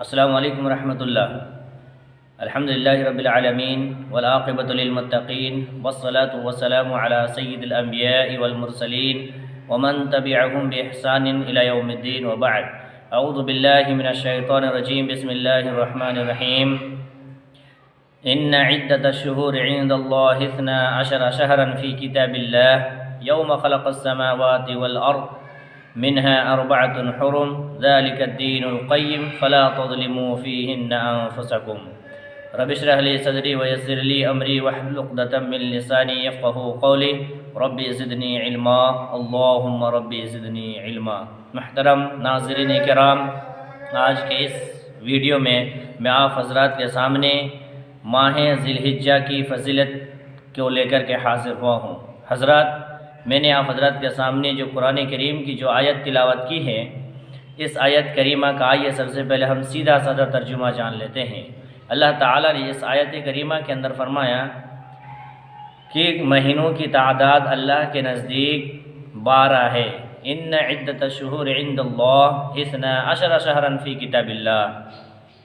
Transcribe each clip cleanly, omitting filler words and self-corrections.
السلام علیکم ورحمۃ اللہ۔ الحمد للہ رب العالمین والعاقبۃ للمتقین والصلاة والسلام علی سید الانبیاء والمرسلین ومن تبعهم بإحسان الى یوم الدین وبعد۔ اعوذ باللہ من الشیطان الرجیم، بسم اللہ الرحمن الرحیم۔ ان عدۃ الشہور عند اللہ 12 شہرا فی کتاب اللہ یوم خلق السماوات والارض منها 4 حرم ذلك الدين القيم فلا تظلموا فيهن أنفسكم رب اشرح لي صدري ويسر لي أمري واحلل عقدة من لساني يفقهوا قولي رب زدني علما اللهم رب زدني علما۔ محترم ناظرین کرام، آج کے اس ویڈیو میں آپ حضرات کے سامنے ماہ ذی الحجہ کی فضیلت کو لے کر کے حاضر ہوا ہوں۔ حضرات، میں نے آپ حضرات کے سامنے جو قرآن کریم کی جو آیت تلاوت کی ہے، اس آیت کریمہ کا آئیے سب سے پہلے ہم سیدھا سادہ ترجمہ جان لیتے ہیں۔ اللہ تعالیٰ نے اس آیت کریمہ کے اندر فرمایا کہ مہینوں کی تعداد اللہ کے نزدیک 12 ہے۔ ان عدۃ الشہور عند اللہ 12 شہرا فی کتاب اللہ۔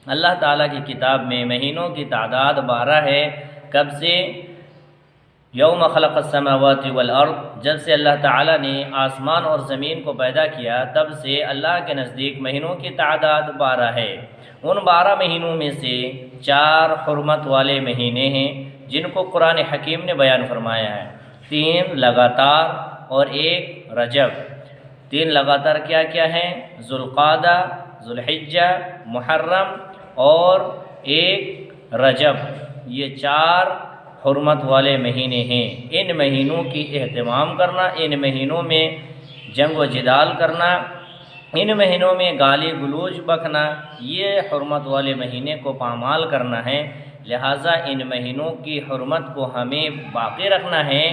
اللہ تعالیٰ کی کتاب میں مہینوں کی تعداد 12 ہے۔ کب سے؟ یوم خلق السماوات والارض، جب سے اللہ تعالیٰ نے آسمان اور زمین کو پیدا کیا تب سے اللہ کے نزدیک مہینوں کی تعداد 12 ہے۔ ان 12 مہینوں میں سے 4 حرمت والے مہینے ہیں جن کو قرآن حکیم نے بیان فرمایا ہے۔ 3 لگاتار اور 1 رجب۔ 3 لگاتار کیا کیا ہیں؟ ذوالقعدہ، ذوالحجہ، محرم اور 1 رجب۔ یہ 4 حرمت والے مہینے ہیں۔ ان مہینوں کی اہتمام کرنا، ان مہینوں میں جنگ و جدال کرنا، ان مہینوں میں گالی گلوچ بکنا، یہ حرمت والے مہینے کو پامال کرنا ہے۔ لہٰذا ان مہینوں کی حرمت کو ہمیں باقی رکھنا ہے،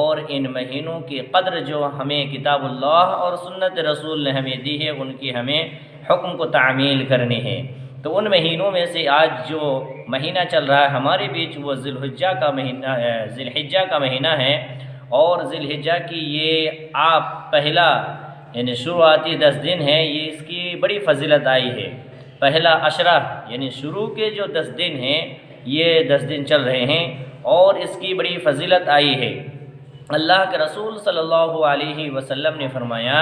اور ان مہینوں کی قدر جو ہمیں کتاب اللہ اور سنت رسول نے ہمیں دی ہے، ان کی ہمیں حکم کو تعمیل کرنی ہے۔ تو ان مہینوں میں سے آج جو مہینہ چل رہا ہے ہمارے بیچ، وہ ذی الحجہ کا مہینہ ہے، ذی الحجہ کا مہینہ ہے۔ اور ذی الحجہ کی یہ پہلا یعنی شروعاتی 10 دن ہے، یہ اس کی بڑی فضیلت آئی ہے۔ پہلا عشرہ یعنی شروع کے جو 10 دن ہیں، یہ 10 دن چل رہے ہیں اور اس کی بڑی فضیلت آئی ہے۔ اللہ کے رسول صلی اللہ علیہ وسلم نے فرمایا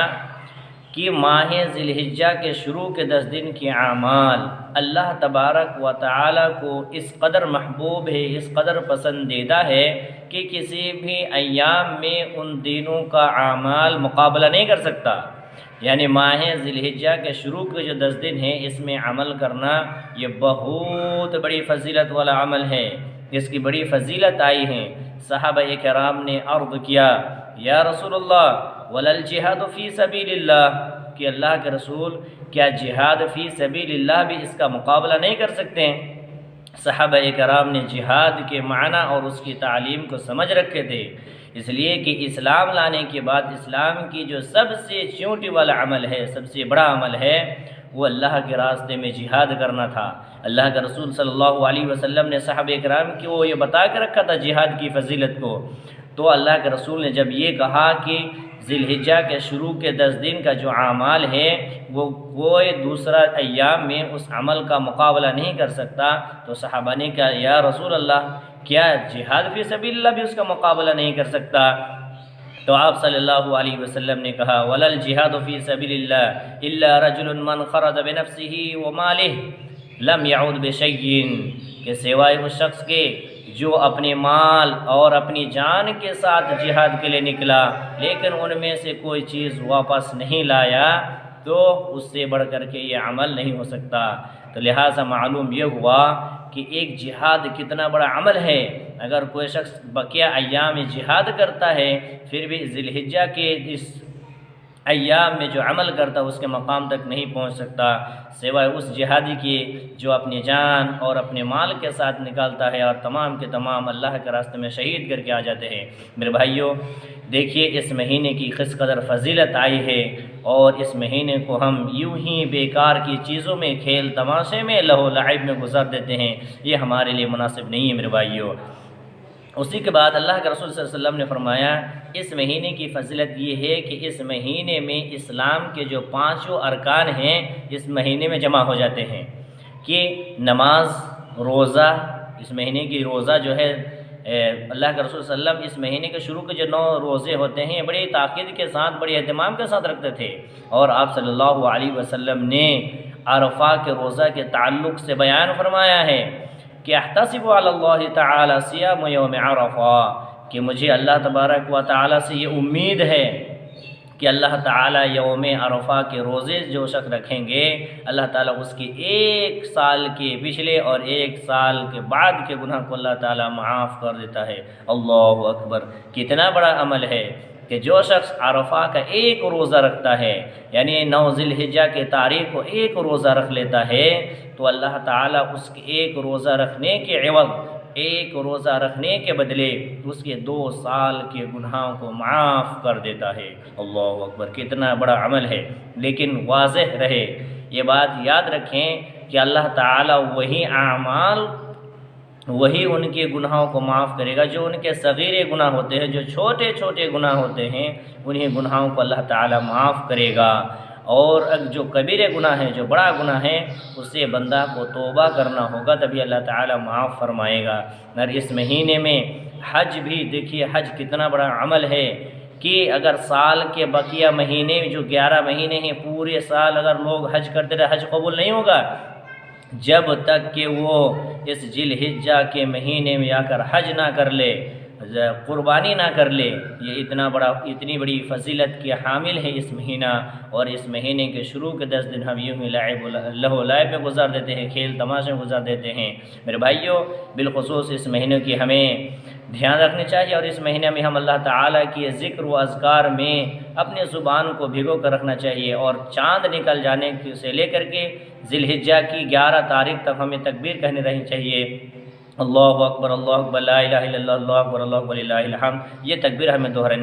کہ ماہ ذی الحجہ کے شروع کے 10 دن کے اعمال اللہ تبارک و تعالی کو اس قدر محبوب ہے، اس قدر پسندیدہ ہے کہ کسی بھی ایام میں ان دنوں کا اعمال مقابلہ نہیں کر سکتا۔ یعنی ماہ ذی الحجہ کے شروع کے جو 10 دن ہیں، اس میں عمل کرنا یہ بہت بڑی فضیلت والا عمل ہے، اس کی بڑی فضیلت آئی ہے۔ صحابہ کرام نے عرض کیا، یا رسول اللہ ولل جہاد فی سبیل اللہ، کہ اللہ کے رسول کیا جہاد فی سبیل اللہ بھی اس کا مقابلہ نہیں کر سکتے ہیں؟ صحابہ کرام نے جہاد کے معنی اور اس کی تعلیم کو سمجھ رکھے تھے، اس لیے کہ اسلام لانے کے بعد اسلام کی جو سب سے چونٹی والا عمل ہے، سب سے بڑا عمل ہے، وہ اللہ کے راستے میں جہاد کرنا تھا۔ اللہ کے رسول صلی اللہ علیہ وسلم نے صحابہ کرام کو یہ بتا کے رکھا تھا جہاد کی فضیلت کو۔ تو اللہ کے رسول نے جب یہ کہا کہ ذی الحجہ کے شروع کے 10 دن کا جو اعمال ہے وہ کوئی دوسرا ایام میں اس عمل کا مقابلہ نہیں کر سکتا، تو صحابہ نے کہا، یا رسول اللہ کیا جہاد فی سبیل اللہ بھی اس کا مقابلہ نہیں کر سکتا؟ تو آپ صلی اللہ علیہ وسلم نے کہا، وَلَا الْجِهَادُ فِي سَبِيلِ اللَّهِ إِلَّا رَجُلٌ مَّنْ خَرَجَ بِنَفْسِهِ وَمَالِهِ لَمْ يَعُدْ بِشَيْءٍ، کہ سوائے اس شخص کے جو اپنے مال اور اپنی جان کے ساتھ جہاد کے لیے نکلا لیکن ان میں سے کوئی چیز واپس نہیں لایا، تو اس سے بڑھ کر کے یہ عمل نہیں ہو سکتا۔ تو لہٰذا معلوم یہ ہوا کہ ایک جہاد کتنا بڑا عمل ہے۔ اگر کوئی شخص بقیہ ایام میں جہاد کرتا ہے پھر بھی ذی الحجہ کے اس ایام میں جو عمل کرتا ہے اس کے مقام تک نہیں پہنچ سکتا، سوائے اس جہادی کی جو اپنی جان اور اپنے مال کے ساتھ نکالتا ہے اور تمام کے تمام اللہ کے راستے میں شہید کر کے آ جاتے ہیں۔ میرے بھائیوں، دیکھیے اس مہینے کی کس قدر فضیلت آئی ہے، اور اس مہینے کو ہم یوں ہی بیکار کی چیزوں میں، کھیل تماشے میں، لہو لعب میں گزار دیتے ہیں، یہ ہمارے لیے مناسب نہیں ہے میرے بھائیوں۔ اسی کے بعد اللہ کے رسول صلی اللہ علیہ وسلم نے فرمایا اس مہینے کی فضیلت یہ ہے کہ اس مہینے میں اسلام کے جو 5 ارکان ہیں اس مہینے میں جمع ہو جاتے ہیں۔ کہ نماز، روزہ، اس مہینے کی روزہ جو ہے اللہ کے رسول صلی اللہ علیہ وسلم اس مہینے کے شروع کے جو 9 روزے ہوتے ہیں بڑی تاکید کے ساتھ، بڑی اہتمام کے ساتھ رکھتے تھے، اور آپ صلی اللہ علیہ وسلم نے عرفہ کے روزہ کے تعلق سے بیان فرمایا ہے کہ احتسب علی اللہ تعالی صیام یوم عرفہ، کہ مجھے اللہ تبارک و تعالی سے یہ امید ہے کہ اللہ تعالیٰ یوم عرفہ کے روزے جو شخص رکھیں گے، اللہ تعالیٰ اس کی 1 سال کے پچھلے اور 1 سال کے بعد کے گناہ کو اللہ تعالیٰ معاف کر دیتا ہے۔ اللہ اکبر! کتنا بڑا عمل ہے کہ جو شخص عرفہ کا 1 روزہ رکھتا ہے، یعنی 9 ذی الحجہ کے تاریخ کو 1 روزہ رکھ لیتا ہے، تو اللہ تعالیٰ اس کے 1 روزہ رکھنے کے عوض، 1 روزہ رکھنے کے بدلے اس کے 2 سال کے گناہوں کو معاف کر دیتا ہے۔ اللہ اکبر! کتنا بڑا عمل ہے، لیکن واضح رہے، یہ بات یاد رکھیں کہ اللہ تعالیٰ وہی اعمال، وہی ان کے گناہوں کو معاف کرے گا جو ان کے صغیر گناہ ہوتے ہیں، جو چھوٹے چھوٹے گناہ ہوتے ہیں، انہیں گناہوں کو اللہ تعالیٰ معاف کرے گا، اور جو کبیرے گناہ ہیں، جو بڑا گناہ ہے، اس سے بندہ کو توبہ کرنا ہوگا، تبھی اللہ تعالیٰ معاف فرمائے گا۔ اور اس مہینے میں حج بھی دیکھیے، حج کتنا بڑا عمل ہے کہ اگر سال کے بقیہ مہینے جو 11 مہینے ہیں، پورے سال اگر لوگ حج کرتے رہے، حج قبول نہیں ہوگا جب تک کہ وہ اس ذی الحجہ کے مہینے میں آ کر حج نہ کر لے، قربانی نہ کر لے۔ یہ اتنی بڑی فضیلت کی حامل ہے اس مہینہ، اور اس مہینے کے شروع کے 10 دن ہم یوں ہی لہو لعب میں گزار دیتے ہیں، کھیل تماشے میں گزار دیتے ہیں۔ میرے بھائیوں، بالخصوص اس مہینے کی ہمیں دھیان رکھنی چاہیے، اور اس مہینے میں ہم اللہ تعالیٰ کی ذکر و اذکار میں اپنے زبان کو بھگو کر رکھنا چاہیے، اور چاند نکل جانے سے لے کر کے ذی الحجہ کی 11 تاریخ تک ہمیں تکبیر کہنے رہنی چاہیے۔ اللہ اکبر، اللہ اکبر، لا الہ الا اللہ، اللہ اکبر، اللہ اکبر، للہ الحمد، یہ تکبیر ہمیں دہرانے چاہیے۔